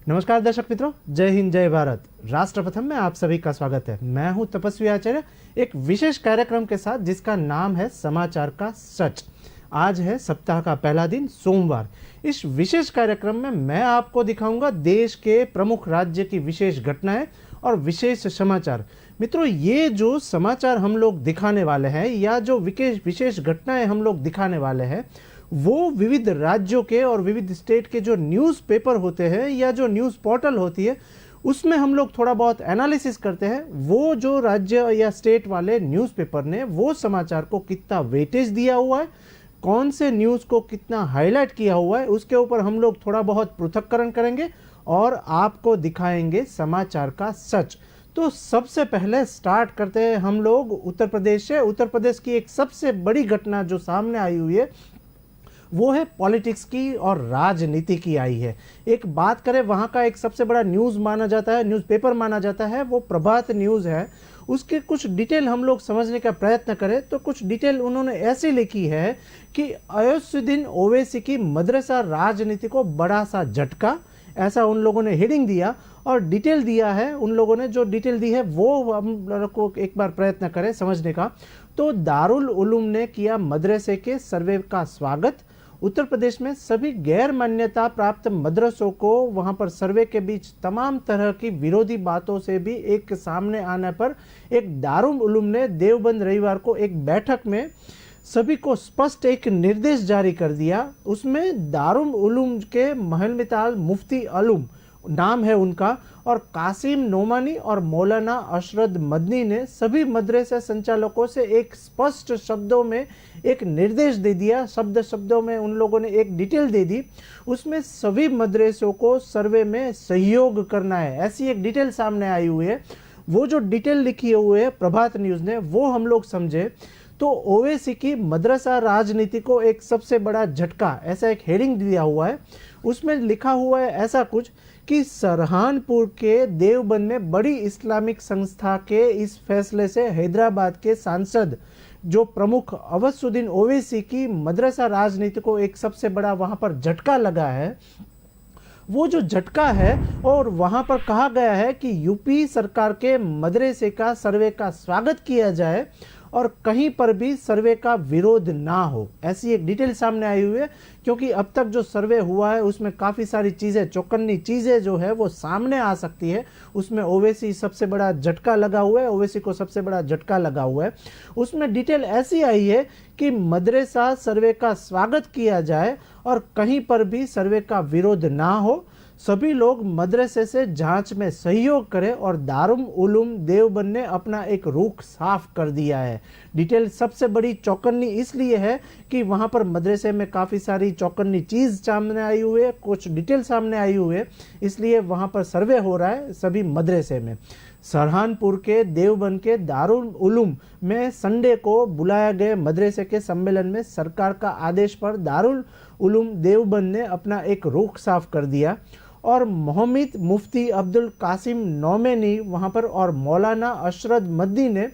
नमस्कार दर्शक मित्रों, जय हिंद जय भारत। राष्ट्र प्रथम में आप सभी का स्वागत है। मैं हूं तपस्वी आचार्य, एक विशेष कार्यक्रम के साथ जिसका नाम है समाचार का सच। आज है सप्ताह का पहला दिन, सोमवार। इस विशेष कार्यक्रम में मैं आपको दिखाऊंगा देश के प्रमुख राज्य की विशेष घटनाएं और विशेष समाचार। मित्रों, ये जो समाचार हम लोग दिखाने वाले हैं या जो विशेष घटनाएं हम लोग दिखाने वाले हैं, वो विविध राज्यों के और विविध स्टेट के जो न्यूज़पेपर होते हैं या जो न्यूज़ पोर्टल होती है, उसमें हम लोग थोड़ा बहुत एनालिसिस करते हैं। वो जो राज्य या स्टेट वाले न्यूज़पेपर ने वो समाचार को कितना वेटेज दिया हुआ है, कौन से न्यूज़ को कितना हाईलाइट किया हुआ है, उसके ऊपर हम लोग थोड़ा बहुत पृथक्करण करेंगे और आपको दिखाएंगे समाचार का सच। तो सबसे पहले स्टार्ट करते हैं हम लोग उत्तर प्रदेश से। उत्तर प्रदेश की एक सबसे बड़ी घटना जो सामने आई हुई है वो है पॉलिटिक्स की और राजनीति की आई है। एक बात करें, वहाँ का एक सबसे बड़ा न्यूज़ माना जाता है, न्यूज़पेपर माना जाता है, वो प्रभात न्यूज़ है। उसके कुछ डिटेल हम लोग समझने का प्रयत्न करें तो कुछ डिटेल उन्होंने ऐसी लिखी है कि अयोध्युद्दीन ओवैसी की मदरसा राजनीति को बड़ा सा झटका, ऐसा उन लोगों ने हेडिंग दिया और डिटेल दिया है। उन लोगों ने जो डिटेल दी है वो हम लोगों को एक बार प्रयत्न करें समझने का। तो दारुल उलूम ने किया मदरसे के सर्वे का स्वागत। उत्तर प्रदेश में सभी गैर मान्यता प्राप्त मदरसों को वहां पर सर्वे के बीच तमाम तरह की विरोधी बातों से भी एक सामने आने पर एक दारुल उलूम ने देवबंद रविवार को एक बैठक में सभी को स्पष्ट एक निर्देश जारी कर दिया। उसमें दारुल उलूम के महलमिताल मुफ्ती आलम नाम है उनका, और कासिम नोमानी और मौलाना अशरद मदनी ने सभी मदरसे संचालकों से एक स्पष्ट शब्दों में एक निर्देश दे दिया। शब्दों में उन लोगों ने एक डिटेल दे दी। उसमें सभी मदरसों को सर्वे में सहयोग करना है, ऐसी एक डिटेल सामने आई हुई है। वो जो डिटेल लिखी हुई है प्रभात न्यूज़ ने, वो हम लोग समझे तो ओवैसी की मदरसा राजनीति को एक सबसे बड़ा झटका, ऐसा एक हेडिंग दिया हुआ है। उसमें लिखा हुआ है ऐसा कुछ कि सरहानपुर के देवबंद में बड़ी इस्लामिक संस्था के इस फैसले से हैदराबाद के सांसद जो प्रमुख अवधुद्दीन ओवैसी की मदरसा राजनीति को एक सबसे बड़ा वहां पर झटका लगा है। वो जो झटका है, और वहां पर कहा गया है कि यूपी सरकार के मदरसे का सर्वे का स्वागत किया जाए और कहीं पर भी सर्वे का विरोध ना हो, ऐसी एक डिटेल सामने आई हुई है। क्योंकि अब तक जो सर्वे हुआ है उसमें काफ़ी सारी चीज़ें, चौकन्नी चीज़ें जो है वो सामने आ सकती है। उसमें ओवैसी सबसे बड़ा झटका लगा हुआ है, ओवैसी को सबसे बड़ा झटका लगा हुआ है। उसमें डिटेल ऐसी आई है कि मदरसा सर्वे का स्वागत किया जाए और कहीं पर भी सर्वे का विरोध ना हो, सभी लोग मदरसे से जांच में सहयोग करें, और दारुल उलूम देवबंद ने अपना एक रुख साफ कर दिया है। डिटेल सबसे बड़ी चौकन्नी इसलिए है कि वहां पर मदरसे में काफ़ी सारी चौकन्नी चीज़ सामने आई हुई है, कुछ डिटेल सामने आई हुई है, इसलिए वहां पर सर्वे हो रहा है सभी मदरसे में। सरहानपुर के देवबंद के दारुल उलूम में संडे को बुलाया गए मदरसे के सम्मेलन में सरकार का आदेश पर दारुल उलूम देवबंद ने अपना एक रुख साफ कर दिया, और मोहम्मद मुफ्ती अब्दुल कासिम नोमानी वहाँ पर और मौलाना अशरद मदनी ने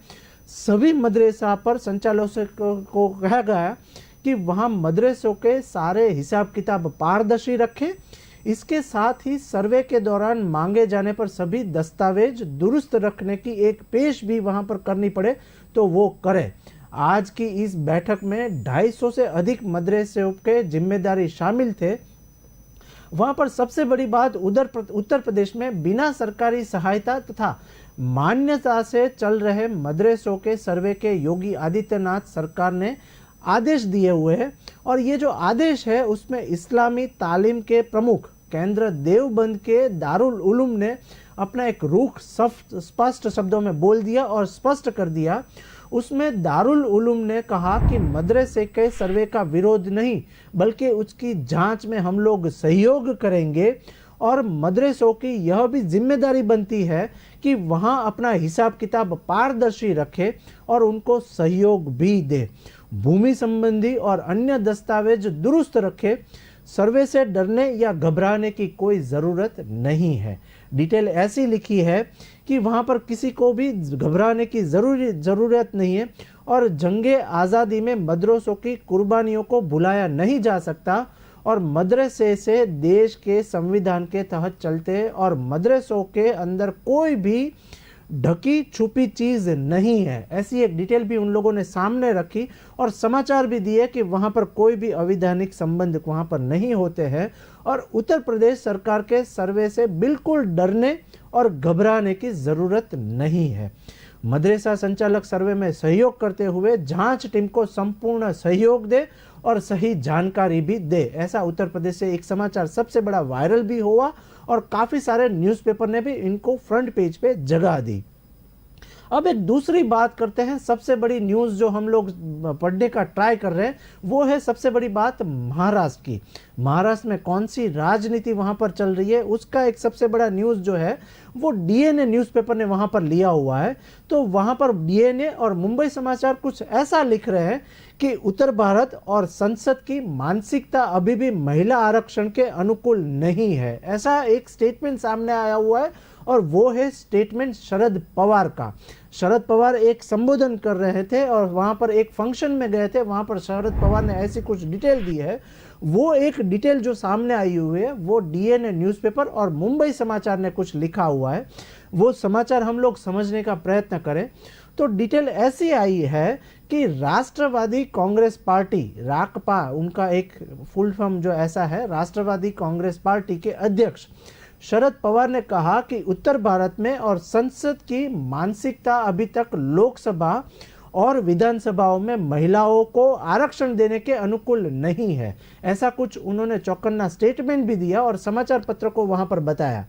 सभी मदरसा पर संचालकों को कहा गया कि वहाँ मदरसों के सारे हिसाब किताब पारदर्शी रखें। इसके साथ ही सर्वे के दौरान मांगे जाने पर सभी दस्तावेज दुरुस्त रखने की एक पेश भी वहाँ पर करनी पड़े तो वो करें। आज की इस बैठक में 250 से अधिक मदरसों के जिम्मेदारी शामिल थे। वहाँ पर सबसे बड़ी बात, उत्तर प्रदेश में बिना सरकारी सहायता तथा मान्यता से चल रहे मदरसों के सर्वे के योगी आदित्यनाथ सरकार ने आदेश दिए हुए हैं, और ये जो आदेश है उसमें इस्लामी तालीम के प्रमुख केंद्र देवबंद के दारुल उलूम ने अपना एक रुख स्पष्ट शब्दों में बोल दिया और स्पष्ट कर दिया। उसमें दारुल उलूम ने कहा कि मदरसे के सर्वे का विरोध नहीं बल्कि उसकी जांच में हम लोग सहयोग करेंगे, और मदरसों की यह भी जिम्मेदारी बनती है कि वहां अपना हिसाब किताब पारदर्शी रखे और उनको सहयोग भी दे, भूमि संबंधी और अन्य दस्तावेज दुरुस्त रखे। सर्वे से डरने या घबराने की कोई ज़रूरत नहीं है। डिटेल ऐसी लिखी है कि वहाँ पर किसी को भी घबराने की ज़रूरत नहीं है, और जंगे आज़ादी में मदरसों की कुर्बानियों को भुलाया नहीं जा सकता। और मदरसे से देश के संविधान के तहत चलते हैं और मदरसों के अंदर कोई भी ढकी छुपी चीज नहीं है। ऐसी एक डिटेल भी उन लोगों ने सामने रखी और समाचार भी दिए कि वहां पर कोई भी अवैधानिक संबंध वहां पर नहीं होते हैं और उत्तर प्रदेश सरकार के सर्वे से बिल्कुल डरने और घबराने की जरूरत नहीं है। मदरसा संचालक सर्वे में सहयोग करते हुए जांच टीम को संपूर्ण सहयोग दे और सही जानकारी भी दे। ऐसा उत्तर प्रदेश से एक समाचार सबसे बड़ा वायरल भी हुआ और काफी सारे न्यूज़पेपर ने भी इनको फ्रंट पेज पे जगह दी। अब एक दूसरी बात करते हैं। सबसे बड़ी न्यूज़ जो हम लोग पढ़ने का ट्राई कर रहे हैं वो है सबसे बड़ी बात महाराष्ट्र की। महाराष्ट्र में कौन सी राजनीति वहां पर चल रही है उसका एक सबसे बड़ा न्यूज़ जो है वो डीएनए न्यूज़पेपर ने वहां पर लिया हुआ है। तो वहां पर डीएनए और मुंबई समाचार कुछ ऐसा लिख रहे हैं कि उत्तर भारत और संसद की मानसिकता अभी भी महिला आरक्षण के अनुकूल नहीं है। ऐसा एक स्टेटमेंट सामने आया हुआ है और वो है स्टेटमेंट शरद पवार का। शरद पवार एक संबोधन कर रहे थे और वहां पर एक फंक्शन में गए थे, वहां पर शरद पवार ने ऐसी कुछ डिटेल दी है। वो एक डिटेल जो सामने आई हुई है वो डीएनए न्यूज़पेपर और मुंबई समाचार ने कुछ लिखा हुआ है। वो समाचार हम लोग समझने का प्रयत्न करें तो डिटेल ऐसी आई है कि राष्ट्रवादी कांग्रेस पार्टी राकपा, उनका एक फुल फॉर्म जो ऐसा है, राष्ट्रवादी कांग्रेस पार्टी के अध्यक्ष शरद पवार ने कहा कि उत्तर भारत में और संसद की मानसिकता अभी तक लोकसभा और विधानसभाओं में महिलाओं को आरक्षण देने के अनुकूल नहीं है। ऐसा कुछ उन्होंने चौकन्ना स्टेटमेंट भी दिया और समाचार पत्र को वहां पर बताया।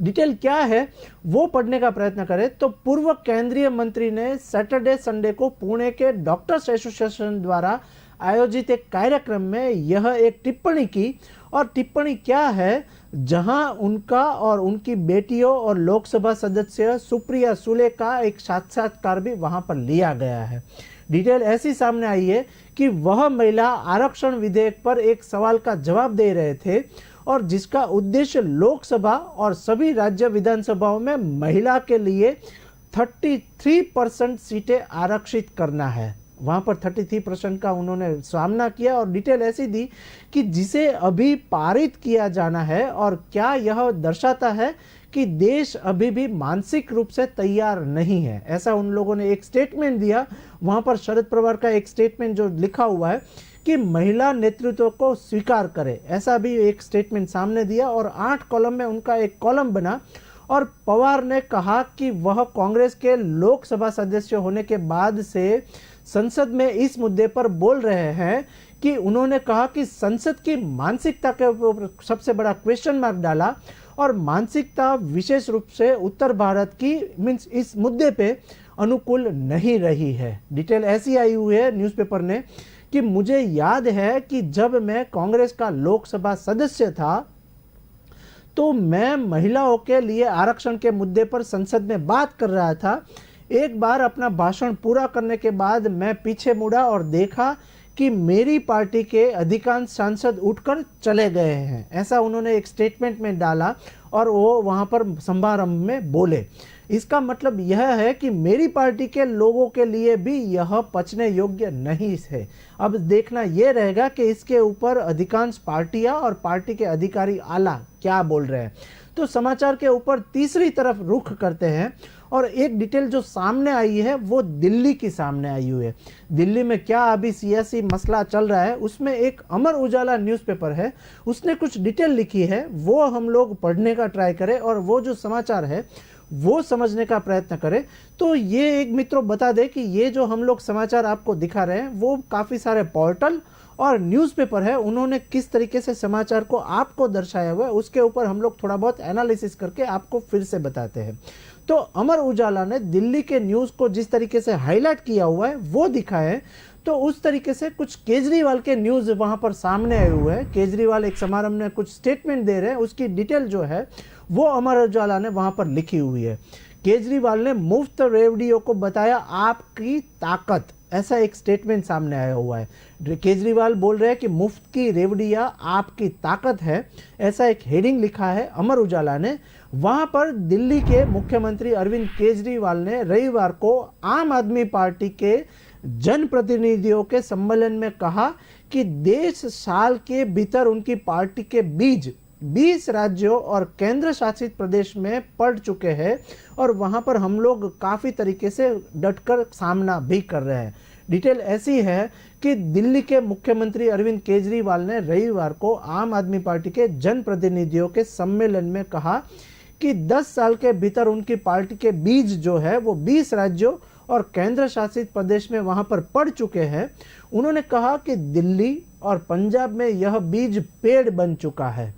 डिटेल क्या है वो पढ़ने का प्रयत्न करें तो पूर्व केंद्रीय मंत्री ने सैटरडे संडे को पुणे के डॉक्टर्स एसोसिएशन द्वारा आयोजित एक कार्यक्रम में यह एक टिप्पणी की। और टिप्पणी क्या है, जहां उनका और उनकी बेटियों और लोकसभा सदस्य सुप्रिया सुले का एक साक्षात्कार भी वहां पर लिया गया है। डिटेल ऐसी सामने आई है कि वह महिला आरक्षण विधेयक पर एक सवाल का जवाब दे रहे थे और जिसका उद्देश्य लोकसभा और सभी राज्य विधानसभाओं में महिला के लिए 33% सीटें आरक्षित करना है। वहां पर 33% का उन्होंने सामना किया और डिटेल ऐसी दी कि जिसे अभी पारित किया जाना है और क्या यह दर्शाता है कि देश अभी भी मानसिक रूप से तैयार नहीं है। ऐसा उन लोगों ने एक स्टेटमेंट दिया। वहां पर शरद पवार का एक स्टेटमेंट जो लिखा हुआ है कि महिला नेतृत्व को स्वीकार करे, ऐसा भी एक स्टेटमेंट सामने दिया और 8 कॉलम में उनका एक कॉलम बना। और पवार ने कहा कि वह कांग्रेस के लोकसभा सदस्य होने के बाद से संसद में इस मुद्दे पर बोल रहे हैं कि उन्होंने कहा कि संसद की मानसिकता के ऊपर सबसे बड़ा क्वेश्चन मार्क डाला और मानसिकता विशेष रूप से उत्तर भारत की मीन्स इस मुद्दे पे अनुकूल नहीं रही है। डिटेल ऐसी आई हुई है न्यूज़पेपर ने कि मुझे याद है कि जब मैं कांग्रेस का लोकसभा सदस्य था तो मैं महिलाओं के लिए आरक्षण के मुद्दे पर संसद में बात कर रहा था। एक बार अपना भाषण पूरा करने के बाद मैं पीछे मुड़ा और देखा कि मेरी पार्टी के अधिकांश सांसद उठकर चले गए हैं। ऐसा उन्होंने एक स्टेटमेंट में डाला और वो वहाँ पर समारंभ में बोले। इसका मतलब यह है कि मेरी पार्टी के लोगों के लिए भी यह पचने योग्य नहीं है। अब देखना यह रहेगा कि इसके ऊपर अधिकांश पार्टियां और पार्टी के अधिकारी आला क्या बोल रहे हैं। तो समाचार के ऊपर तीसरी तरफ रुख करते हैं और एक डिटेल जो सामने आई है वो दिल्ली की सामने आई हुई है। दिल्ली में क्या अभी सियासी मसला चल रहा है उसमें एक अमर उजाला न्यूज़पेपर है, उसने कुछ डिटेल लिखी है, वो हम लोग पढ़ने का ट्राई करें और वो जो समाचार है वो समझने का प्रयत्न करें। तो ये एक मित्रों बता दें कि ये जो हम लोग समाचार आपको दिखा रहे हैं वो काफ़ी सारे पोर्टल और न्यूज़पेपर है, उन्होंने किस तरीके से समाचार को आपको दर्शाया हुआ है उसके ऊपर हम लोग थोड़ा बहुत एनालिसिस करके आपको फिर से बताते हैं। तो अमर उजाला ने दिल्ली के न्यूज़ को जिस तरीके से हाईलाइट किया हुआ है वो दिखाया है, तो उस तरीके से कुछ केजरीवाल के न्यूज़ वहाँ पर सामने आए हुए हैं। केजरीवाल एक समारोह में कुछ स्टेटमेंट दे रहे हैं, उसकी डिटेल जो है वो अमर उजाला ने वहाँ पर लिखी हुई है। केजरीवाल ने मुफ्त रेवड़ियों को बताया आपकी ताकत, ऐसा एक स्टेटमेंट सामने आया हुआ है। केजरीवाल बोल रहे हैं कि मुफ्त की रेवड़ियाँ आपकी ताकत है, ऐसा एक हेडिंग लिखा है अमर उजाला ने। वहाँ पर दिल्ली के मुख्यमंत्री अरविंद केजरीवाल ने रविवार को आम आदमी पार्टी के जनप्रतिनिधियों के सम्मेलन में कहा कि देश साल के भीतर उनकी पार्टी के बीज 20 राज्यों और केंद्र शासित प्रदेश में पड़ चुके हैं और वहां पर हम लोग काफ़ी तरीके से डटकर सामना भी कर रहे हैं। डिटेल ऐसी है कि दिल्ली के मुख्यमंत्री अरविंद केजरीवाल ने रविवार को आम आदमी पार्टी के जनप्रतिनिधियों के सम्मेलन में कहा कि 10 साल के भीतर उनकी पार्टी के बीज जो है वो 20 राज्यों और केंद्र शासित प्रदेश में वहां पर पड़ चुके हैं। उन्होंने कहा कि दिल्ली और पंजाब में यह बीज पेड़ बन चुका है।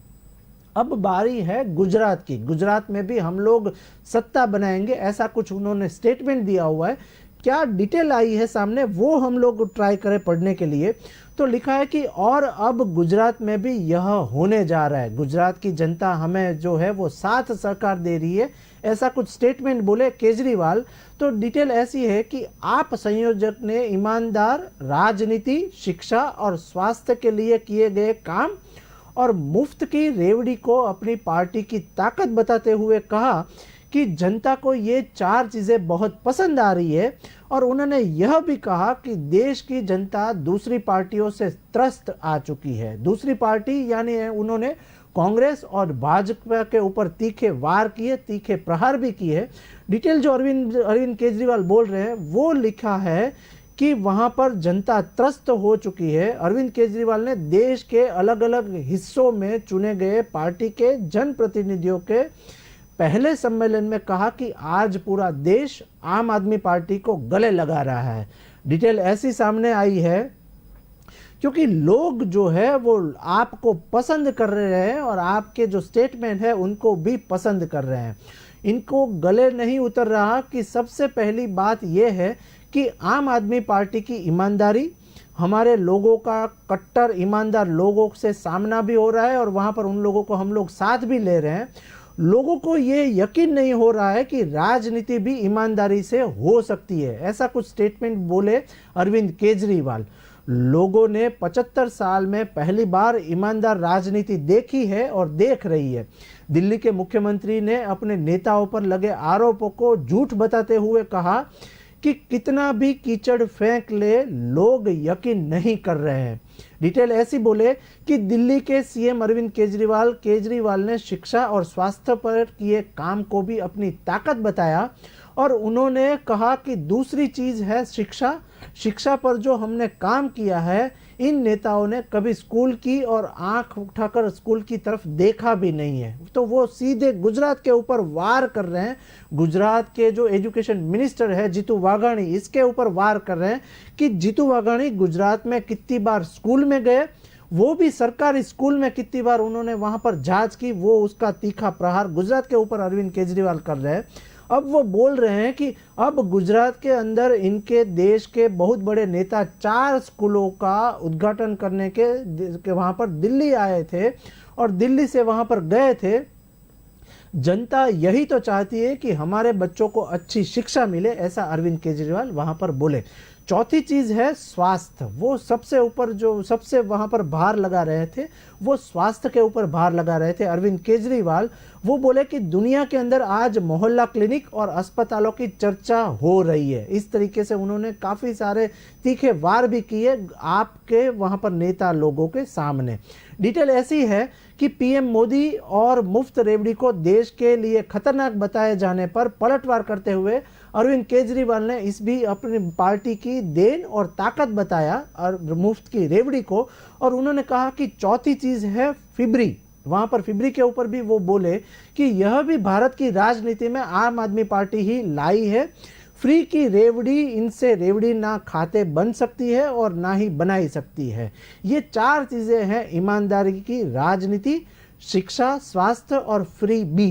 अब बारी है गुजरात की। गुजरात में भी हम लोग सत्ता बनाएंगे, ऐसा कुछ उन्होंने स्टेटमेंट दिया हुआ है। क्या डिटेल आई है सामने वो हम लोग ट्राई करें पढ़ने के लिए। तो लिखा है कि और अब गुजरात में भी यह होने जा रहा है। गुजरात की जनता हमें जो है वो साथ सहकार दे रही है, ऐसा कुछ स्टेटमेंट बोले केजरीवाल। तो डिटेल ऐसी है कि आप संयोजक ने ईमानदार राजनीति, शिक्षा और स्वास्थ्य के लिए किए गए काम और मुफ्त की रेवड़ी को अपनी पार्टी की ताकत बताते हुए कहा कि जनता को ये 4 चीज़ें बहुत पसंद आ रही है। और उन्होंने यह भी कहा कि देश की जनता दूसरी पार्टियों से त्रस्त आ चुकी है। दूसरी पार्टी यानी उन्होंने कांग्रेस और भाजपा के ऊपर तीखे वार किए, तीखे प्रहार भी किए। डिटेल जो अरविंद केजरीवाल बोल रहे हैं वो लिखा है कि वहां पर जनता त्रस्त हो चुकी है। अरविंद केजरीवाल ने देश के अलग अलग हिस्सों में चुने गए पार्टी के जनप्रतिनिधियों के पहले सम्मेलन में कहा कि आज पूरा देश आम आदमी पार्टी को गले लगा रहा है। डिटेल ऐसी सामने आई है क्योंकि लोग जो है वो आपको पसंद कर रहे हैं और आपके जो स्टेटमेंट है उनको भी पसंद कर रहे हैं। इनको गले नहीं उतर रहा कि सबसे पहली बात यह है कि आम आदमी पार्टी की ईमानदारी, हमारे लोगों का कट्टर ईमानदार लोगों से सामना भी हो रहा है और वहाँ पर उन लोगों को हम लोग साथ भी ले रहे हैं। लोगों को ये यकीन नहीं हो रहा है कि राजनीति भी ईमानदारी से हो सकती है, ऐसा कुछ स्टेटमेंट बोले अरविंद केजरीवाल। लोगों ने 75 साल में पहली बार ईमानदार राजनीति देखी है और देख रही है। दिल्ली के मुख्यमंत्री ने अपने नेताओं पर लगे आरोपों को झूठ बताते हुए कहा कि कितना भी कीचड़ फेंक ले लोग यकीन नहीं कर रहे हैं। डिटेल ऐसी बोले कि दिल्ली के सीएम अरविंद केजरीवाल ने शिक्षा और स्वास्थ्य पर किए काम को भी अपनी ताकत बताया और उन्होंने कहा कि दूसरी चीज़ है शिक्षा पर जो हमने काम किया है, इन नेताओं ने कभी स्कूल की और आंख उठाकर स्कूल की तरफ देखा भी नहीं है। तो वो सीधे गुजरात के ऊपर वार कर रहे हैं। गुजरात के जो एजुकेशन मिनिस्टर है जीतू वाघाणी, इसके ऊपर वार कर रहे हैं कि जीतू वाघाणी गुजरात में कितनी बार स्कूल में गए, वो भी सरकारी स्कूल में कितनी बार उन्होंने वहां पर जांच की, वो उसका तीखा प्रहार गुजरात के ऊपर अरविंद केजरीवाल कर रहे हैं। अब वो बोल रहे हैं कि अब गुजरात के अंदर इनके देश के बहुत बड़े नेता 4 स्कूलों का उद्घाटन करने के वहाँ पर दिल्ली आए थे और दिल्ली से वहाँ पर गए थे। जनता यही तो चाहती है कि हमारे बच्चों को अच्छी शिक्षा मिले, ऐसा अरविंद केजरीवाल वहाँ पर बोले। चौथी चीज़ है स्वास्थ्य। वो सबसे ऊपर जो सबसे वहाँ पर भार लगा रहे थे वो स्वास्थ्य के ऊपर भार लगा रहे थे अरविंद केजरीवाल। वो बोले कि दुनिया के अंदर आज मोहल्ला क्लिनिक और अस्पतालों की चर्चा हो रही है। इस तरीके से उन्होंने काफ़ी सारे तीखे वार भी किए आपके वहाँ पर नेता लोगों के सामने। डिटेल ऐसी है कि पीएम मोदी और मुफ्त रेवड़ी को देश के लिए खतरनाक बताए जाने पर पलटवार करते हुए अरविंद केजरीवाल ने इस भी अपनी पार्टी की देन और ताकत बताया और मुफ्त की रेवड़ी को। और उन्होंने कहा कि चौथी चीज़ है फिब्री। वहाँ पर फिब्री के ऊपर भी वो बोले कि यह भी भारत की राजनीति में आम आदमी पार्टी ही लाई है। फ्री की रेवड़ी, इनसे रेवड़ी ना खाते बन सकती है और ना ही बनाई सकती है। ये 4 चीज़ें हैं ईमानदारी की राजनीति, शिक्षा, स्वास्थ्य और फ्री बी।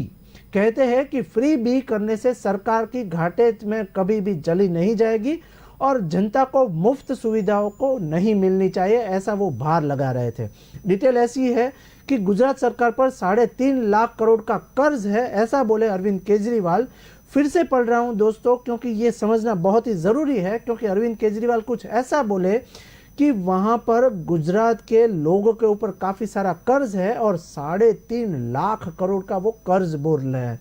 कहते हैं कि फ्री बी करने से सरकार की घाटे में कभी भी चली नहीं जाएगी और जनता को मुफ्त सुविधाओं को नहीं मिलनी चाहिए, ऐसा वो भार लगा रहे थे। डिटेल ऐसी है कि गुजरात सरकार पर 3.5 लाख करोड़ का कर्ज है, ऐसा बोले अरविंद केजरीवाल। फिर से पढ़ रहा हूं दोस्तों क्योंकि ये समझना बहुत ही ज़रूरी है, क्योंकि अरविंद केजरीवाल कुछ ऐसा बोले कि वहाँ पर गुजरात के लोगों के ऊपर काफ़ी सारा कर्ज है और 3.5 लाख करोड़ का वो कर्ज बोल रहे हैं।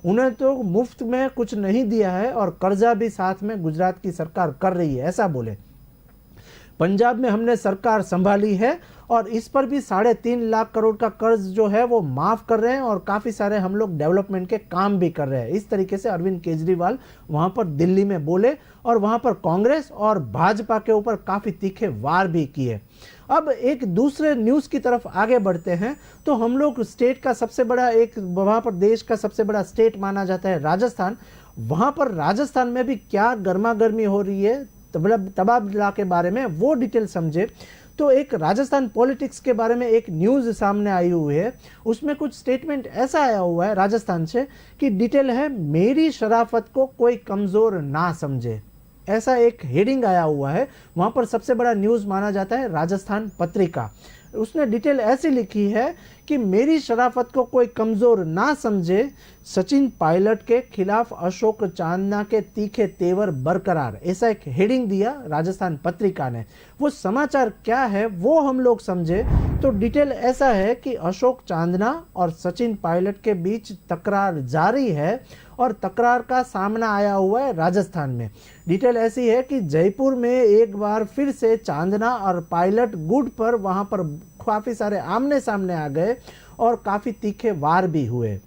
उन्हें तो मुफ्त में कुछ नहीं दिया है और कर्जा भी साथ में गुजरात की सरकार कर रही है, ऐसा बोले। पंजाब में हमने सरकार संभाली है और इस पर भी 3.5 लाख करोड़ का कर्ज जो है वो माफ कर रहे हैं और काफी सारे हम लोग डेवलपमेंट के काम भी कर रहे हैं। इस तरीके से अरविंद केजरीवाल वहां पर दिल्ली में बोले और वहां पर कांग्रेस और भाजपा के ऊपर काफी तीखे वार भी किए। अब एक दूसरे न्यूज की तरफ आगे बढ़ते हैं तो हम लोग स्टेट का सबसे बड़ा वहां पर देश का सबसे बड़ा स्टेट माना जाता है राजस्थान। वहां पर राजस्थान में भी क्या गर्मा गर्मी हो रही है तबादला के बारे में वो डिटेल समझे तो एक राजस्थान पॉलिटिक्स के बारे में एक न्यूज़ सामने आई हुई है। उसमें कुछ स्टेटमेंट ऐसा आया हुआ है राजस्थान से कि डिटेल है, मेरी शराफत को कोई कमज़ोर ना समझे, ऐसा एक हेडिंग आया हुआ है। वहाँ पर सबसे बड़ा न्यूज़ माना जाता है राजस्थान पत्रिका। उसने डिटेल ऐसी लिखी है कि मेरी शराफत को कोई कमज़ोर ना समझे, सचिन पायलट के खिलाफ अशोक चांदना के तीखे तेवर बरकरार, ऐसा एक हेडिंग दिया राजस्थान पत्रिका ने। वो समाचार क्या है वो हम लोग समझे तो डिटेल ऐसा है कि अशोक चांदना और सचिन पायलट के बीच तकरार जारी है और तकरार का सामना आया हुआ है राजस्थान में। डिटेल ऐसी है कि जयपुर में एक बार फिर से चांदना और पायलट गुट पर वहां पर काफ़ी सारे आमने सामने आ गए और काफ़ी तीखे वार भी हुए।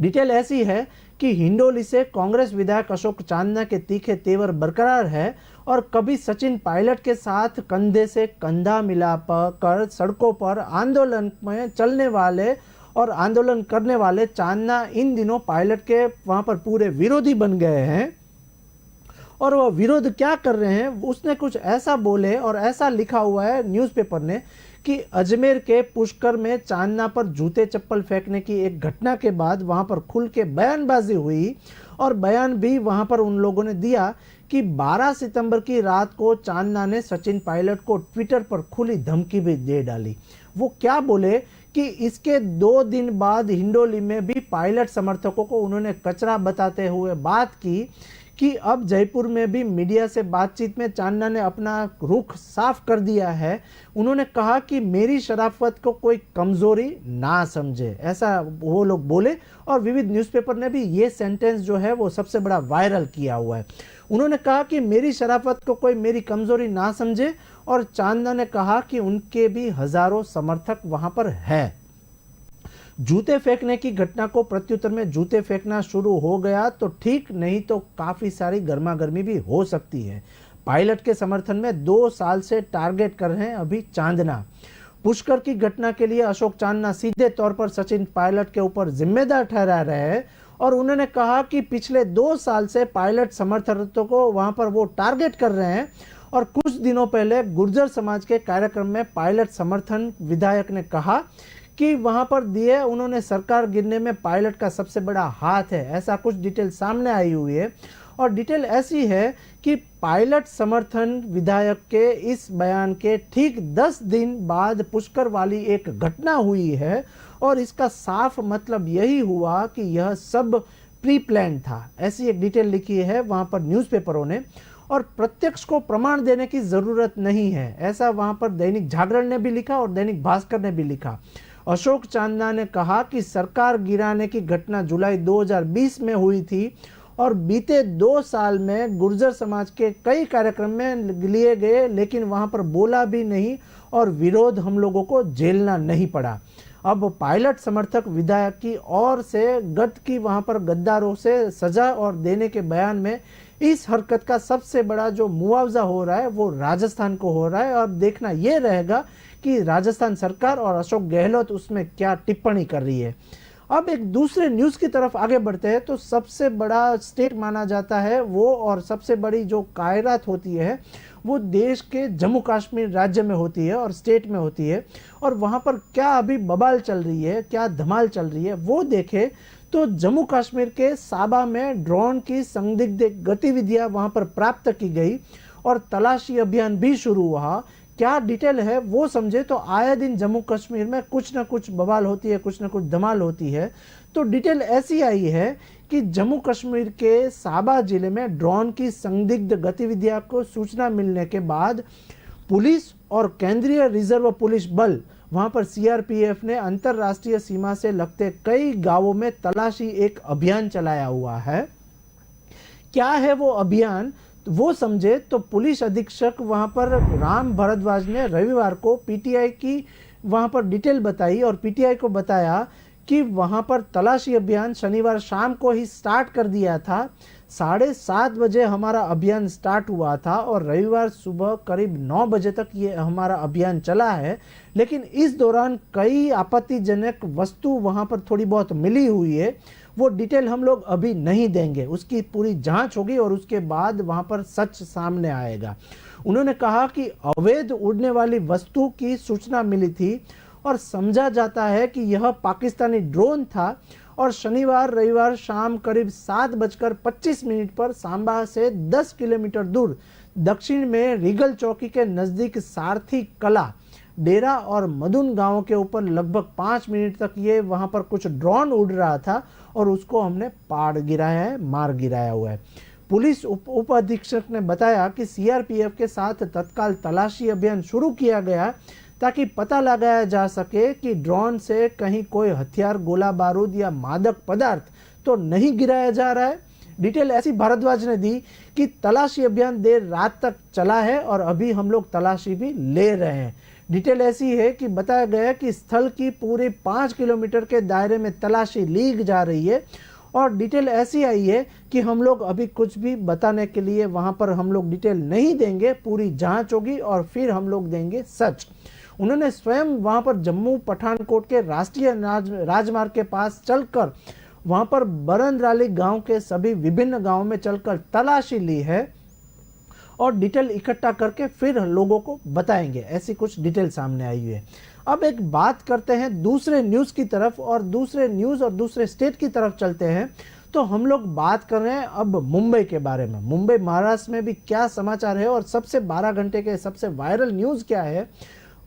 डिटेल ऐसी है कि हिंडोली से कांग्रेस विधायक अशोक चांदना के तीखे तेवर बरकरार है और कभी सचिन पायलट के साथ कंधे से कंधा मिलाकर सड़कों पर आंदोलन में चलने वाले और आंदोलन करने वाले चांदना इन दिनों पायलट के वहां पर पूरे विरोधी बन गए हैं। और वह विरोध क्या कर रहे हैं, उसने कुछ ऐसा बोले और ऐसा लिखा हुआ है न्यूज़पेपर ने कि अजमेर के पुष्कर में चांदना पर जूते चप्पल फेंकने की एक घटना के बाद वहां पर खुल के बयानबाजी हुई और बयान भी वहां पर उन लोगों ने दिया कि 12 सितंबर की रात को चांदना ने सचिन पायलट को ट्विटर पर खुली धमकी भी दे डाली। वो क्या बोले कि इसके 2 दिन बाद हिंडोली में भी पायलट समर्थकों को उन्होंने कचरा बताते हुए बात की कि अब जयपुर में भी मीडिया से बातचीत में चांदना ने अपना रुख साफ कर दिया है। उन्होंने कहा कि मेरी शराफत को कोई कमजोरी ना समझे, ऐसा वो लोग बोले और विविध न्यूज़पेपर ने भी ये सेंटेंस जो है वो सबसे बड़ा वायरल किया हुआ है। उन्होंने कहा कि मेरी शराफत को कोई मेरी कमजोरी ना समझे और चांदना ने कहा कि उनके भी हजारों समर्थक वहां पर है। जूते फेंकने की घटना को प्रत्युत्तर में जूते फेंकना शुरू हो गया तो ठीक, नहीं तो काफी सारी गर्मा गर्मी भी हो सकती है। पायलट के समर्थन में 2 साल से टारगेट कर रहे हैं अभी चांदना। पुष्कर की घटना के लिए अशोक चांदना सीधे तौर पर सचिन पायलट के ऊपर जिम्मेदार ठहरा रहे हैं और उन्होंने कहा कि पिछले 2 साल से पायलट समर्थकों को वहां पर वो टारगेट कर रहे हैं और कुछ दिनों पहले गुर्जर समाज के कार्यक्रम में पायलट समर्थन विधायक ने कहा कि वहां पर दिए उन्होंने सरकार गिरने में पायलट का सबसे बड़ा हाथ है, ऐसा कुछ डिटेल सामने आई हुई है। और डिटेल ऐसी है कि पायलट समर्थन विधायक के इस बयान के ठीक 10 दिन बाद पुष्कर वाली एक घटना हुई है और इसका साफ मतलब यही हुआ कि यह सब प्री प्लान था, ऐसी एक डिटेल लिखी है वहां पर न्यूज़पेपरों ने। और प्रत्यक्ष को प्रमाण देने की जरूरत नहीं है, ऐसा वहां पर दैनिक जागरण ने भी लिखा और दैनिक भास्कर ने भी लिखा। अशोक चांदना ने कहा कि सरकार गिराने की घटना जुलाई 2020 में हुई थी और बीते 2 साल में गुर्जर समाज के कई कार्यक्रम में लिए गए लेकिन वहां पर बोला भी नहीं और विरोध हम लोगों को झेलना नहीं पड़ा। अब पायलट समर्थक विधायक की ओर से गत की वहां पर गद्दारों से सजा और देने के बयान में इस हरकत का सबसे बड़ा जो मुआवजा हो रहा है वो राजस्थान को हो रहा है। और देखना यह रहेगा कि राजस्थान सरकार और अशोक गहलोत उसमें क्या टिप्पणी कर रही है। अब एक दूसरे न्यूज़ की तरफ आगे बढ़ते हैं तो सबसे बड़ा स्टेट माना जाता है वो और सबसे बड़ी जो कायरात होती है वो देश के जम्मू कश्मीर राज्य में होती है और स्टेट में होती है। और वहाँ पर क्या अभी बवाल चल रही है, क्या धमाल चल रही है वो देखें तो जम्मू कश्मीर के साबा में ड्रोन की संदिग्ध गतिविधियां वहां पर प्राप्त की गई और तलाशी अभियान भी शुरू हुआ। क्या डिटेल है वो समझे तो आए दिन जम्मू कश्मीर में कुछ ना कुछ बवाल होती है, कुछ ना कुछ धमाल होती है। तो डिटेल ऐसी आई है कि जम्मू कश्मीर के साबा जिले में ड्रोन की संदिग्ध गतिविधियां को सूचना मिलने के बाद पुलिस और केंद्रीय रिजर्व पुलिस बल वहां पर सीआरपीएफ ने अंतर्राष्ट्रीय सीमा से लगते कई गांवों में तलाशी एक अभियान चलाया हुआ है। क्या है वो अभियान, वो समझे तो पुलिस अधीक्षक वहां पर राम भरद्वाज ने रविवार को पीटीआई की वहां पर डिटेल बताई और पीटीआई को बताया कि वहां पर तलाशी अभियान शनिवार शाम को ही स्टार्ट कर दिया था। 7:30 बजे हमारा अभियान स्टार्ट हुआ था और रविवार सुबह करीब 9 बजे तक ये हमारा अभियान चला है। लेकिन इस दौरान कई आपत्तिजनक वस्तु वहां पर थोड़ी बहुत मिली हुई है। वो डिटेल हम लोग अभी नहीं देंगे, उसकी पूरी जांच होगी और उसके बाद वहां पर सच सामने आएगा। उन्होंने कहा कि अवैध उड़ने वाली वस्तु की सूचना मिली थी और समझा जाता है कि यह पाकिस्तानी ड्रोन था और शनिवार रविवार शाम करीब 7:25 पर सांबा से 10 किलोमीटर दूर दक्षिण में रिगल चौकी के नज़दीक सारथी कला डेरा और मदुन गांव के ऊपर लगभग 5 मिनट तक ये वहां पर कुछ ड्रोन उड़ रहा था और उसको हमने पाड़ गिराया है, मार गिराया हुआ है। पुलिस उप अधीक्षक ने बताया कि सीआरपीएफ के साथ तत्काल तलाशी अभियान शुरू किया गया ताकि पता लगाया जा सके कि ड्रोन से कहीं कोई हथियार, गोला बारूद या मादक पदार्थ तो नहीं गिराया जा रहा है। डिटेल ऐसी भारद्वाज ने दी कि तलाशी अभियान देर रात तक चला है और अभी हम लोग तलाशी भी ले रहे हैं। डिटेल ऐसी है कि बताया गया है कि स्थल की पूरे 5 किलोमीटर के दायरे में तलाशी ली जा रही है और डिटेल ऐसी आई है कि हम लोग अभी कुछ भी बताने के लिए वहां पर हम लोग डिटेल नहीं देंगे। पूरी जांच होगी और फिर हम लोग देंगे सच। उन्होंने स्वयं वहां पर जम्मू पठानकोट के राष्ट्रीय राजमार्ग के पास चलकर वहां पर बरंदराली गांव के सभी विभिन्न गांवों में चलकर तलाशी ली है और डिटेल इकट्ठा करके फिर लोगों को बताएंगे। ऐसी कुछ डिटेल सामने आई हुई है। अब एक बात करते हैं दूसरे न्यूज़ की तरफ और दूसरे न्यूज़ और दूसरे स्टेट की तरफ चलते हैं। तो हम लोग बात कर रहे हैं अब मुंबई के बारे में। मुंबई महाराष्ट्र में भी क्या समाचार है और सबसे 12 घंटे के सबसे वायरल न्यूज़ क्या है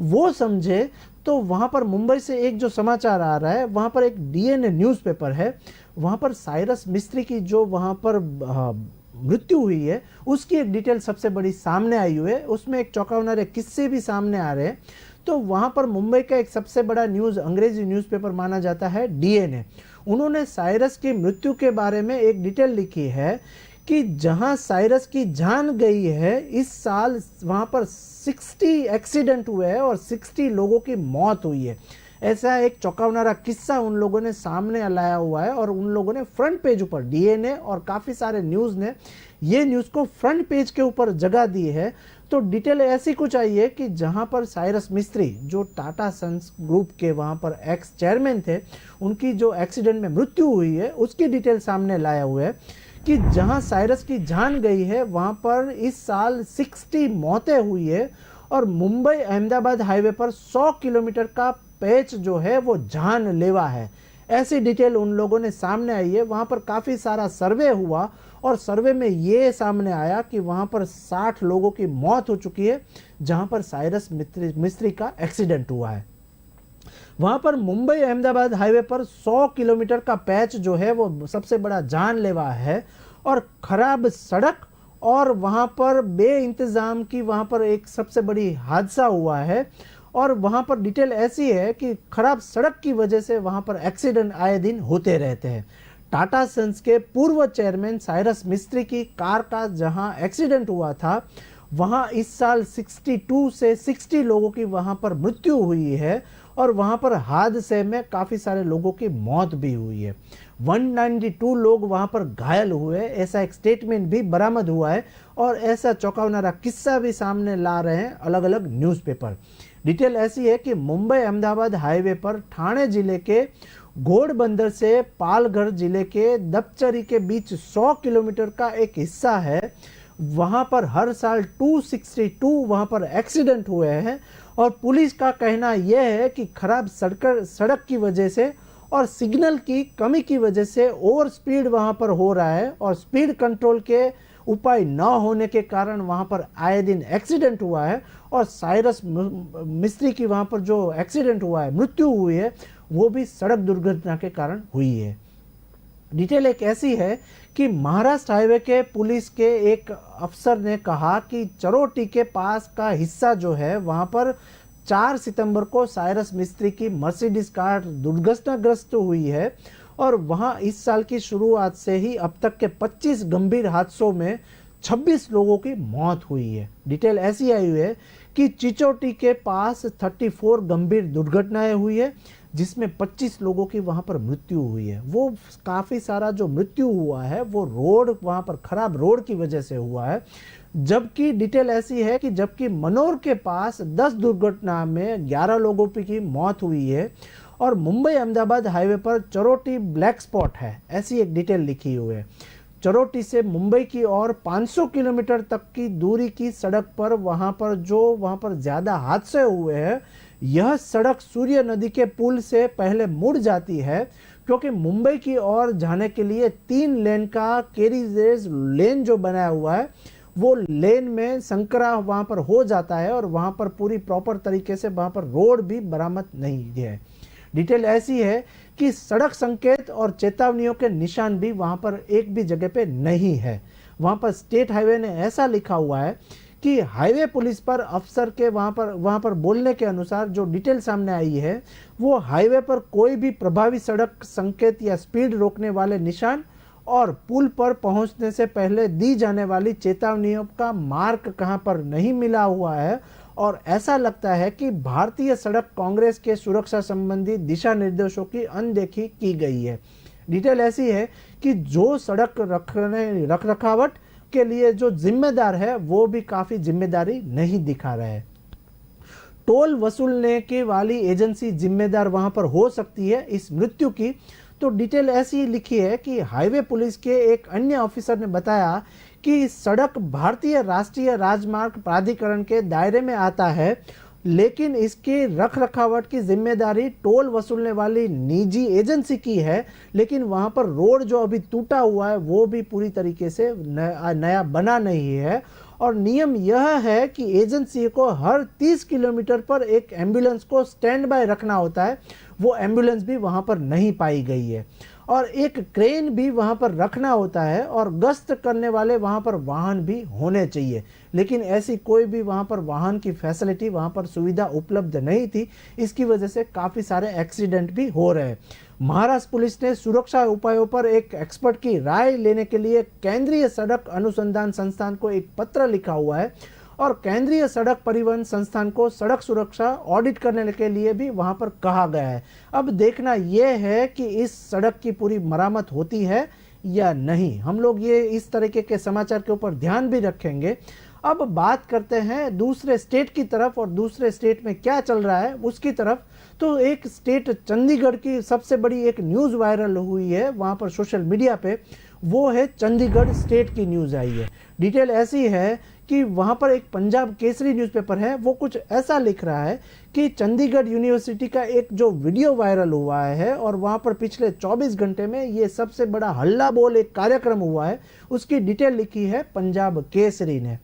वो समझे तो वहाँ पर मुंबई से एक जो समाचार आ रहा है, वहाँ पर एक डीएनए न्यूज़पेपर है। वहाँ पर साइरस मिस्त्री की जो वहाँ पर मृत्यु हुई है उसकी एक डिटेल सबसे बड़ी सामने आई हुई है। उसमें एक चौंकावनारे किस्से भी सामने आ रहे हैं। तो वहाँ पर मुंबई का एक सबसे बड़ा न्यूज़ अंग्रेजी न्यूज़पेपर माना जाता है डीएनए। उन्होंने साइरस की मृत्यु के बारे में एक डिटेल लिखी है कि जहां साइरस की जान गई है इस साल वहां पर 60 एक्सीडेंट हुए हैं और 60 लोगों की मौत हुई है। ऐसा एक चौंकावनारा किस्सा उन लोगों ने सामने लाया हुआ है और उन लोगों ने फ्रंट पेज ऊपर डीएनए और काफ़ी सारे न्यूज़ ने ये न्यूज़ को फ्रंट पेज के ऊपर जगह दी है। तो डिटेल ऐसी कुछ आई है कि जहां पर साइरस मिस्त्री जो टाटा सन्स ग्रुप के वहां पर एक्स चेयरमैन थे, उनकी जो एक्सीडेंट में मृत्यु हुई है उसकी डिटेल सामने लाया हुआ है कि जहां साइरस की जान गई है वहां पर इस साल 60 मौतें हुई है और मुंबई अहमदाबाद हाईवे पर 100 किलोमीटर का पैच जो है वो जानलेवा है। ऐसी डिटेल उन लोगों ने सामने आई है। वहां पर काफ़ी सारा सर्वे हुआ और सर्वे में ये सामने आया कि वहां पर 60 लोगों की मौत हो चुकी है जहां पर साइरस मिस्त्री का एक्सीडेंट हुआ है। वहां पर मुंबई अहमदाबाद हाईवे पर 100 किलोमीटर का पैच जो है वो सबसे बड़ा जानलेवा है और खराब सड़क और वहां पर बेइंतजाम की वहां पर एक सबसे बड़ी हादसा हुआ है। और वहां पर डिटेल ऐसी है कि खराब सड़क की वजह से वहां पर एक्सीडेंट आए दिन होते रहते हैं। टाटा सन्स के पूर्व चेयरमैन साइरस मिस्त्री की कार का जहां एक्सीडेंट हुआ था वहां इस साल 62 से 60 लोगों की वहां पर मृत्यु हुई है और वहां पर हादसे में काफ़ी सारे लोगों की मौत भी हुई है। 192 लोग वहां पर घायल हुए, ऐसा एक स्टेटमेंट भी बरामद हुआ है और ऐसा चौंकावनारा किस्सा भी सामने ला रहे हैं अलग अलग न्यूज़पेपर। डिटेल ऐसी है कि मुंबई अहमदाबाद हाईवे पर ठाणे जिले के घोड़बंदर से पालघर जिले के दपचरी के बीच 100 किलोमीटर का एक हिस्सा है। वहां पर हर साल 262 वहां पर एक्सीडेंट हुए हैं और पुलिस का कहना यह है कि खराब सड़क की वजह से और सिग्नल की कमी की वजह से ओवर स्पीड वहां पर हो रहा है और स्पीड कंट्रोल के उपाय न होने के कारण वहां पर आए दिन एक्सीडेंट हुआ है और साइरस मिस्त्री की वहां पर जो एक्सीडेंट हुआ है, मृत्यु हुई है, वो भी सड़क दुर्घटना के कारण हुई है। डिटेल एक ऐसी है कि महाराष्ट्र हाईवे के पुलिस के एक अफसर ने कहा कि चरोटी के पास का हिस्सा जो है वहां पर 4 सितंबर को साइरस मिस्त्री की मर्सिडीज कार दुर्घटनाग्रस्त हुई है और वहां इस साल की शुरुआत से ही अब तक के 25 गंभीर हादसों में 26 लोगों की मौत हुई है। डिटेल ऐसी आई हुई है कि चिचोटी के पास 34 गंभीर दुर्घटनाएं हुई है, जिसमें 25 लोगों की वहां पर मृत्यु हुई है। वो काफ़ी सारा जो मृत्यु हुआ है वो रोड, वहां पर खराब रोड की वजह से हुआ है। जबकि डिटेल ऐसी है कि जबकि मनोर के पास 10 दुर्घटना में 11 लोगों की मौत हुई है और मुंबई अहमदाबाद हाईवे पर चरोटी ब्लैक स्पॉट है, ऐसी एक डिटेल लिखी हुई है। चरोटी से मुंबई की ओर 500 किलोमीटर तक की दूरी की सड़क पर वहां पर ज़्यादा हादसे हुए हैं, यह सड़क सूर्य नदी के पुल से पहले मुड़ जाती है, क्योंकि मुंबई की ओर जाने के लिए 3 लेन का कैरिजेज लेन जो बनाया हुआ है वो लेन में संकरा वहां पर हो जाता है और वहां पर पूरी प्रॉपर तरीके से वहां पर रोड भी बरामद नहीं है। डिटेल ऐसी है कि सड़क संकेत और चेतावनियों के निशान भी वहां पर एक भी जगह पे नहीं है। वहां पर स्टेट हाईवे ने ऐसा लिखा हुआ है कि हाईवे पुलिस पर अफसर के वहां पर बोलने के अनुसार जो डिटेल सामने आई है वो हाईवे पर कोई भी प्रभावी सड़क संकेत या स्पीड रोकने वाले निशान और पुल पर पहुंचने से पहले दी जाने वाली चेतावनियों का मार्क कहां पर नहीं मिला हुआ है और ऐसा लगता है कि भारतीय सड़क कांग्रेस के सुरक्षा संबंधी दिशा निर्देशों की अनदेखी की गई है। डिटेल ऐसी है कि जो सड़क रख रखावट के लिए जो जिम्मेदार है वो भी काफी जिम्मेदारी नहीं दिखा रहा है। टोल वसूलने के वाली एजेंसी जिम्मेदार वहां पर हो सकती है इस मृत्यु की। तो डिटेल ऐसी लिखी है कि हाईवे पुलिस के एक अन्य ऑफिसर ने बताया कि सड़क भारतीय राष्ट्रीय राजमार्ग प्राधिकरण के दायरे में आता है, लेकिन इसकी रख रखावट की जिम्मेदारी टोल वसूलने वाली निजी एजेंसी की है। लेकिन वहां पर रोड जो अभी टूटा हुआ है वो भी पूरी तरीके से नया बना नहीं है और नियम यह है कि एजेंसी को हर 30 किलोमीटर पर एक एम्बुलेंस को स्टैंड बाय रखना होता है। वो एम्बुलेंस भी वहां पर नहीं पाई गई है और एक क्रेन भी वहां पर रखना होता है और गश्त करने वाले वहां पर वाहन भी होने चाहिए, लेकिन ऐसी कोई भी वहां पर वाहन की फैसिलिटी, वहां पर सुविधा उपलब्ध नहीं थी। इसकी वजह से काफ़ी सारे एक्सीडेंट भी हो रहे हैं। महाराष्ट्र पुलिस ने सुरक्षा उपायों पर एक एक्सपर्ट की राय लेने के लिए केंद्रीय सड़क अनुसंधान संस्थान को एक पत्र लिखा हुआ है और केंद्रीय सड़क परिवहन संस्थान को सड़क सुरक्षा ऑडिट करने के लिए भी वहां पर कहा गया है। अब देखना यह है कि इस सड़क की पूरी मरम्मत होती है या नहीं। हम लोग ये इस तरीके के समाचार के ऊपर ध्यान भी रखेंगे। अब बात करते हैं दूसरे स्टेट की तरफ और दूसरे स्टेट में क्या चल रहा है उसकी तरफ। तो एक स्टेट चंडीगढ़ की सबसे बड़ी एक न्यूज़ वायरल हुई है वहाँ पर सोशल मीडिया पे, वो है चंडीगढ़ स्टेट की न्यूज़ आई है। डिटेल ऐसी है कि वहाँ पर एक पंजाब केसरी न्यूज़पेपर है, वो कुछ ऐसा लिख रहा है कि चंडीगढ़ यूनिवर्सिटी का एक जो वीडियो वायरल हुआ है और वहाँ पर पिछले 24 घंटे में ये सबसे बड़ा हल्ला बोल एक कार्यक्रम हुआ है, उसकी डिटेल लिखी है पंजाब केसरी ने।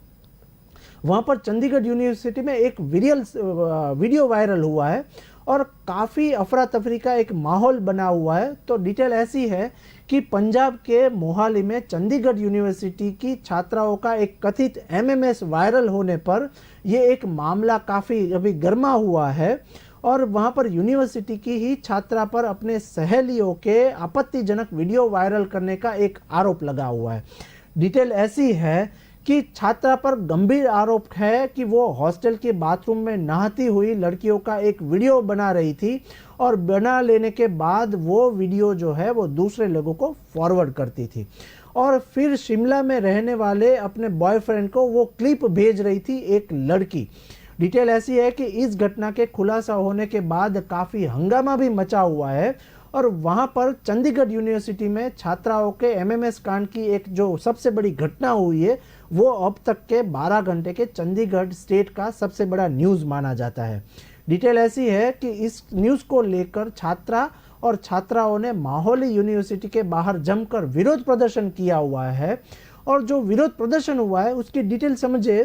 वहाँ पर चंडीगढ़ यूनिवर्सिटी में एक वीडियो वायरल हुआ है और काफ़ी अफरा तफरी का एक माहौल बना हुआ है। तो डिटेल ऐसी है कि पंजाब के मोहाली में चंडीगढ़ यूनिवर्सिटी की छात्राओं का एक कथित एमएमएस वायरल होने पर ये एक मामला काफ़ी अभी गर्मा हुआ है और वहाँ पर यूनिवर्सिटी की ही छात्रा पर अपने सहेलियों के आपत्तिजनक वीडियो वायरल करने का एक आरोप लगा हुआ है। डिटेल ऐसी है कि छात्रा पर गंभीर आरोप है कि वो हॉस्टल के बाथरूम में नहाती हुई लड़कियों का एक वीडियो बना रही थी और बना लेने के बाद वो वीडियो जो है वो दूसरे लोगों को फॉरवर्ड करती थी और फिर शिमला में रहने वाले अपने बॉयफ्रेंड को वो क्लिप भेज रही थी एक लड़की। डिटेल ऐसी है कि इस घटना के खुलासा होने के बाद काफ़ी हंगामा भी मचा हुआ है और वहाँ पर चंडीगढ़ यूनिवर्सिटी में छात्राओं के एमएमएस कांड की एक जो सबसे बड़ी घटना हुई है वो अब तक के 12 घंटे के चंडीगढ़ स्टेट का सबसे बड़ा न्यूज़ माना जाता है। डिटेल ऐसी है कि इस न्यूज़ को लेकर छात्रा और छात्राओं ने माहौली यूनिवर्सिटी के बाहर जमकर विरोध प्रदर्शन किया हुआ है और जो विरोध प्रदर्शन हुआ है उसकी डिटेल समझे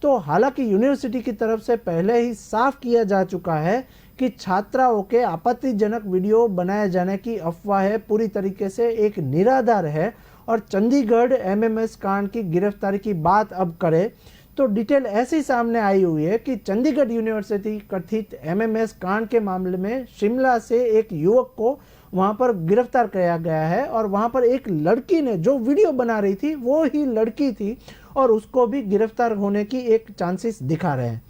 तो हालांकि यूनिवर्सिटी की तरफ से पहले ही साफ किया जा चुका है कि छात्राओं के आपत्तिजनक वीडियो बनाए जाने की अफवाह पूरी तरीके से एक निराधार है और चंडीगढ़ एमएमएस कांड की गिरफ्तारी की बात अब करे तो डिटेल ऐसी सामने आई हुई है कि चंडीगढ़ यूनिवर्सिटी कथित एमएमएस कांड के मामले में शिमला से एक युवक को वहां पर गिरफ्तार किया गया है और वहां पर एक लड़की ने जो वीडियो बना रही थी वो ही लड़की थी और उसको भी गिरफ्तार होने की एक चांसेस दिखा रहे हैं।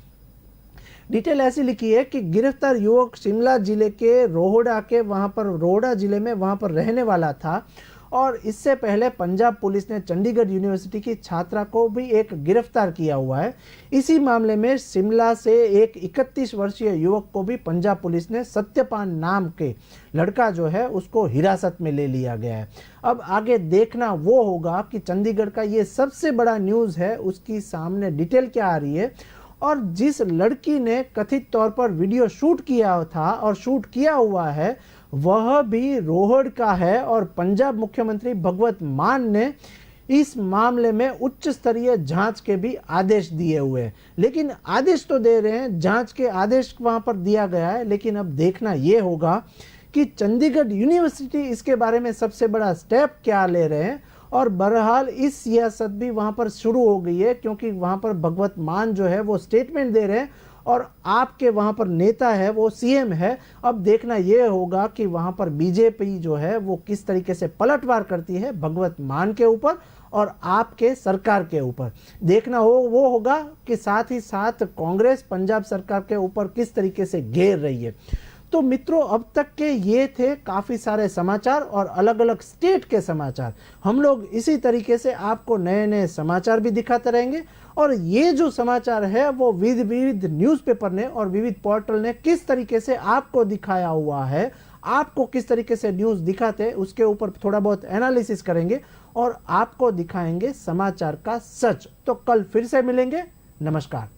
डिटेल ऐसी लिखी है कि गिरफ्तार युवक शिमला जिले के रोहड़ा जिले में वहां पर रहने वाला था और इससे पहले पंजाब पुलिस ने चंडीगढ़ यूनिवर्सिटी की छात्रा को भी एक गिरफ्तार किया हुआ है। इसी मामले में शिमला से एक 31 वर्षीय युवक को भी पंजाब पुलिस ने सत्यपान नाम के लड़का जो है उसको हिरासत में ले लिया गया है। अब आगे देखना वो होगा कि चंडीगढ़ का ये सबसे बड़ा न्यूज़ है उसकी सामने डिटेल क्या आ रही है और जिस लड़की ने कथित तौर पर वीडियो शूट किया था और शूट किया हुआ है वह भी रोहड़ का है और पंजाब मुख्यमंत्री भगवत मान ने इस मामले में उच्च स्तरीय जांच के भी आदेश दिए हुए हैं। लेकिन आदेश तो दे रहे हैं, जांच के आदेश वहां पर दिया गया है, लेकिन अब देखना यह होगा कि चंडीगढ़ यूनिवर्सिटी इसके बारे में सबसे बड़ा स्टेप क्या ले रहे हैं। और बहरहाल इस सियासत भी वहां पर शुरू हो गई है क्योंकि वहां पर भगवत मान जो है वो स्टेटमेंट दे रहे हैं और आपके वहां पर नेता है वो सीएम है। अब देखना यह होगा कि वहां पर बीजेपी जो है वो किस तरीके से पलटवार करती है भगवत मान के ऊपर और आपके सरकार के ऊपर। देखना वो होगा कि साथ ही साथ कांग्रेस पंजाब सरकार के ऊपर किस तरीके से घेर रही है। तो मित्रों, अब तक के ये थे काफ़ी सारे समाचार और अलग अलग स्टेट के समाचार। हम लोग इसी तरीके से आपको नए नए समाचार भी दिखाते रहेंगे और ये जो समाचार है वो विविध न्यूज़पेपर ने और विविध पोर्टल ने किस तरीके से आपको दिखाया हुआ है, आपको किस तरीके से न्यूज़ दिखाते हैं उसके ऊपर थोड़ा बहुत एनालिसिस करेंगे और आपको दिखाएंगे समाचार का सच। तो कल फिर से मिलेंगे। नमस्कार।